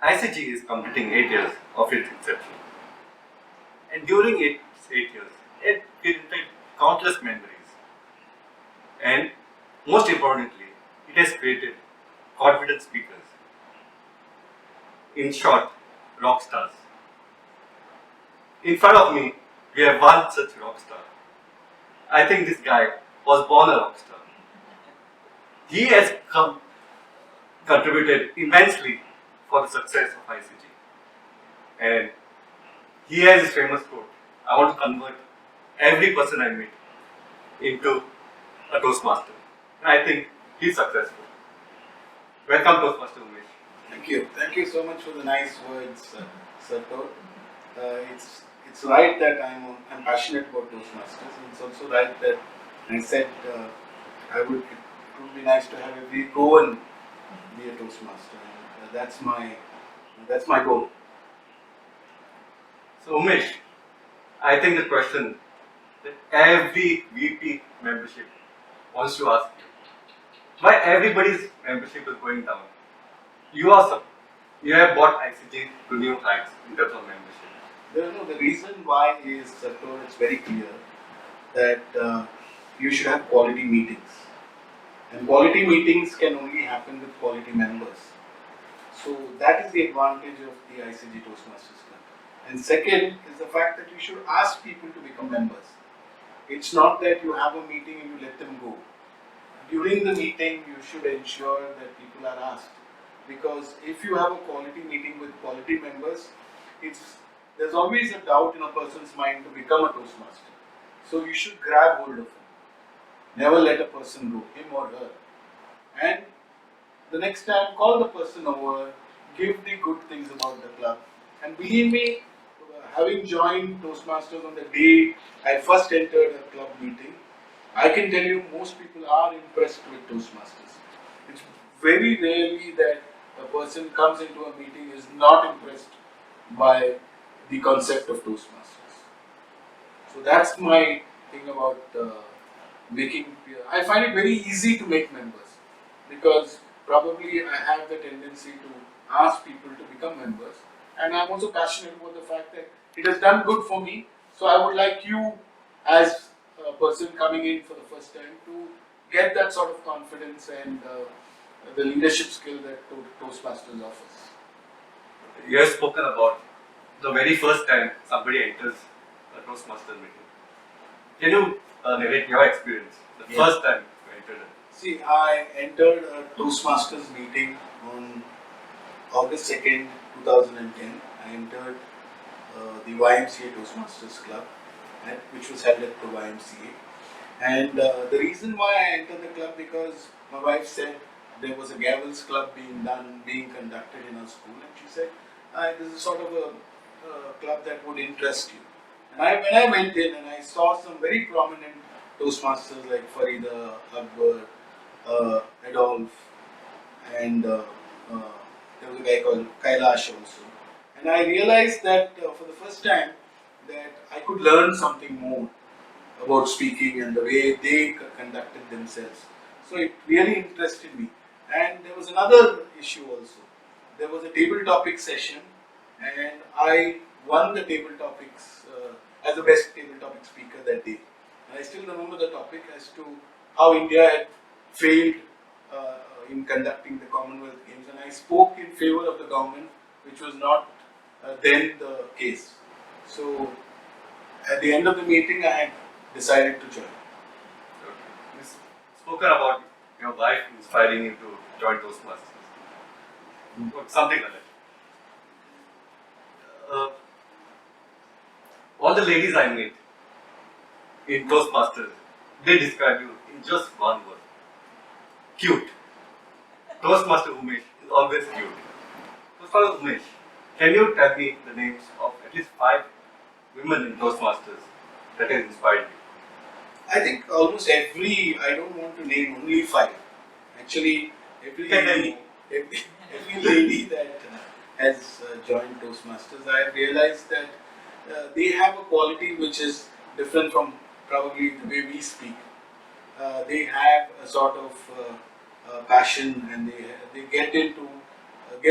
ICG is completing 8 years of its inception. And during its 8 years, it created countless memories. And most importantly, it has created confident speakers. In short, rock stars. In front of me, we have one such rock star. I think this guy was born a rock star. He has contributed immensely for the success of ICG. And he has his famous quote, I want to convert every person I meet into a Toastmaster. And I think he's successful. Welcome Toastmaster Umesh. Thank you. Thank you so much for the nice words, Sartor. It's right that I'm passionate about Toastmasters. It's also right that I said it would be nice to have every go and be a Toastmaster. And that's my goal. So Umesh, I think the question that every VP membership wants to ask you, why everybody's membership is going down? You have brought ICG to new heights in terms of membership. The reason why is, Sartor, it's very clear that you should have quality meetings. And quality meetings can only happen with quality members. So that is the advantage of the ICG Toastmasters Club. And second is the fact that you should ask people to become members. It's not that you have a meeting and you let them go. During the meeting, you should ensure that people are asked. Because if you have a quality meeting with quality members, there's always a doubt in a person's mind to become a Toastmaster. So you should grab hold of him. Never let a person go, him or her. And the next time, call the person over, give the good things about the club. And believe me, having joined Toastmasters on the day I first entered a club meeting, I can tell you most people are impressed with Toastmasters. It's very rarely that a person comes into a meeting is not impressed by the concept of Toastmasters. So that's my thing about making. I find it very easy to make members because probably I have the tendency to ask people to become members, and I'm also passionate about the fact that it has done good for me. So I would like you, as a person coming in for the first time, to get that sort of confidence and the leadership skill that Toastmasters offers. You have spoken about the very first time somebody enters a Toastmaster meeting. Can you narrate your experience the first time you entered it? See, I entered a Toastmasters meeting on August 2nd, 2010. I entered the YMCA Toastmasters Club, which was held at the YMCA. And the reason why I entered the club because my wife said there was a Gavels Club being conducted in our school, and she said, "This is sort of a club that would interest you." And when I went in and I saw some very prominent Toastmasters like Farida, Akbar, Adolf, and there was a guy called Kailash also. And I realized that for the first time that I could learn something more about speaking and the way they conducted themselves. So it really interested me. And there was another issue also. There was a table topic session and I won the table topics as the best table topic speaker that day. And I still remember the topic as to how India had failed in conducting the Commonwealth Games, and I spoke in favor of the government, which was not then the case. So at the end of the meeting, I had decided to join. Okay. You spoken about your wife inspiring you to join Toastmasters. Something like that. All the ladies I meet in Toastmasters, they describe you in just one word. Cute. Toastmaster Umesh is always cute. Toastmaster Umesh, can you tell me the names of at least 5 women in Toastmasters that has inspired you? I think almost I don't want to name only 5. Actually, every lady that has joined Toastmasters, I have realized that they have a quality which is different from probably the way we speak. They have a sort of passion, and they get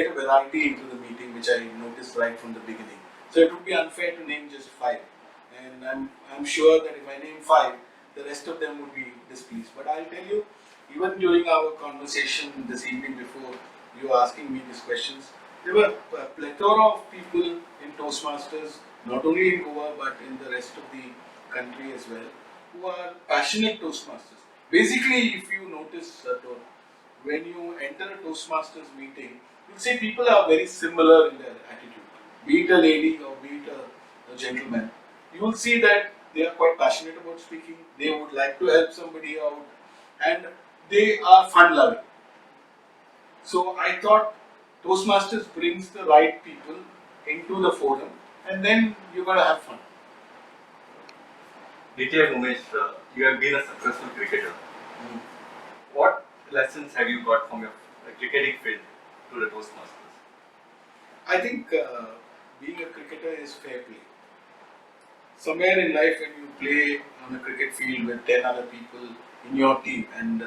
a variety into the meeting which I noticed right from the beginning. So it would be unfair to name just 5. And I'm sure that if I name 5, the rest of them would be displeased. But I'll tell you, even during our conversation this evening before you were asking me these questions, there were a plethora of people in Toastmasters, not only in Goa but in the rest of the country as well, who are passionate Toastmasters. Basically, if you notice, when you enter a Toastmasters meeting, you'll see people are very similar in their attitude. Be it a lady or be it a gentleman, you will see that they are quite passionate about speaking, they would like to help somebody out, and they are fun loving. So I thought Toastmasters brings the right people into the forum, and then you're going to have fun. DTM Umesh, you have been a successful cricketer. What lessons have you got from your cricketing field to the Toastmasters? I think being a cricketer is fair play. Somewhere in life, when you play on a cricket field with 10 other people in your team, and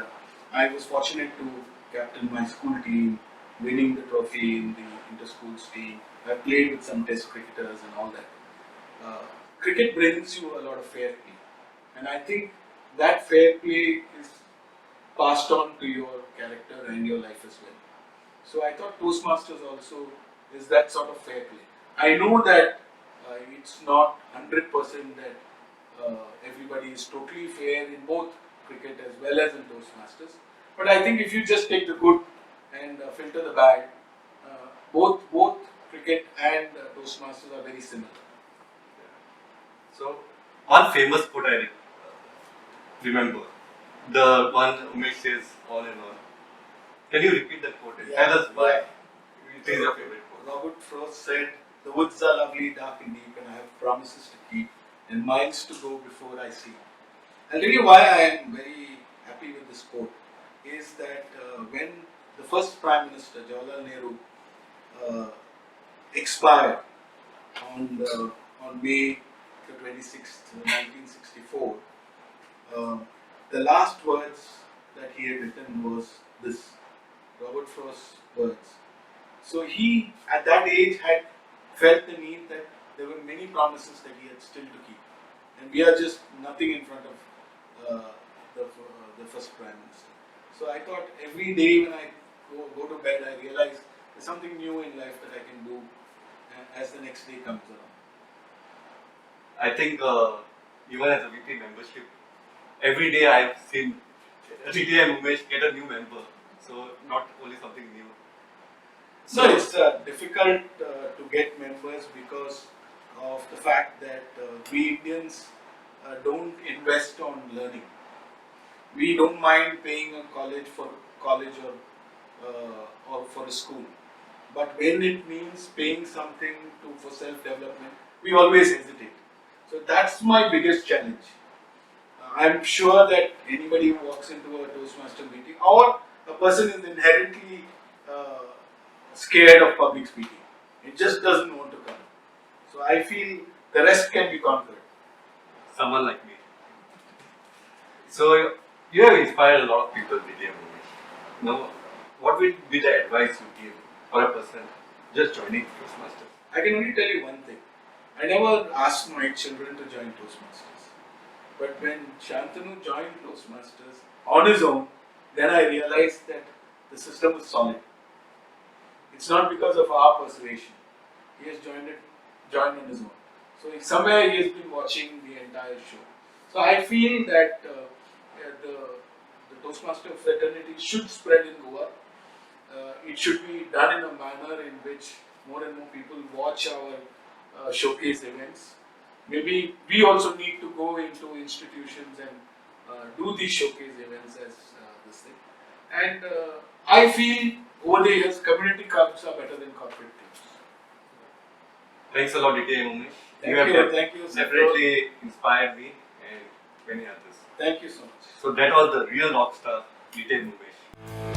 I was fortunate to captain my school team, winning the trophy in the inter-schools team. I played with some test cricketers and all that. Cricket brings you a lot of fair play, and I think that fair play is passed on to your character and your life as well. So I thought Toastmasters also is that sort of fair play. I know that it's not 100% that everybody is totally fair in both cricket as well as in Toastmasters. But I think if you just take the good and filter the bad, both cricket and Toastmasters are very similar. So, one famous quote I remember, the one Umesh says on and on. Can you repeat that quote and tell us why it is your favorite quote? Robert Frost said, "The woods are lovely, dark and deep, and I have promises to keep and miles to go before I see." I'll tell you why I am very happy with this quote. Is that when the first Prime Minister, Jawaharlal Nehru, expired on May the 26th, 1964, the last words that he had written was this, Robert Frost's words. So he, at that age, had felt the need that there were many promises that he had still to keep. And we are just nothing in front of the first Prime Minister. So I thought every day when I go to bed, I realize there's something new in life that I can do as the next day comes around. I think even as a weekly membership, every day I have seen DTM Umesh get a new member. So not only something new. So it's difficult to get members because of the fact that we Indians don't invest on learning. We don't mind paying a college or for a school, but when it means paying something for self-development, we always hesitate. So that's my biggest challenge. I'm sure that anybody who walks into a Toastmaster meeting or a person is inherently scared of public speaking. It just doesn't want to come. So I feel the rest can be conquered. Someone like me. So you have inspired a lot of people, DTM Umesh. Now, what will be the advice you give for a person just joining Toastmasters? I can only tell you one thing. I never asked my children to join Toastmasters. But when Shantanu joined Toastmasters on his own, then I realized that the system was solid. It's not because of our persuasion. He has joined on his own. So somewhere he has been watching the entire show. So I feel that the Toastmaster fraternity should spread in Goa. It should be done in a manner in which more and more people watch our showcase events. Maybe we also need to go into institutions and do these showcase events as this thing. And I feel over the years, community clubs are better than corporate clubs. Thanks a lot, DTM Umesh. Thank you. Definitely inspired me and many others. Thank you so much. So that was the real rockstar, DTM Umesh.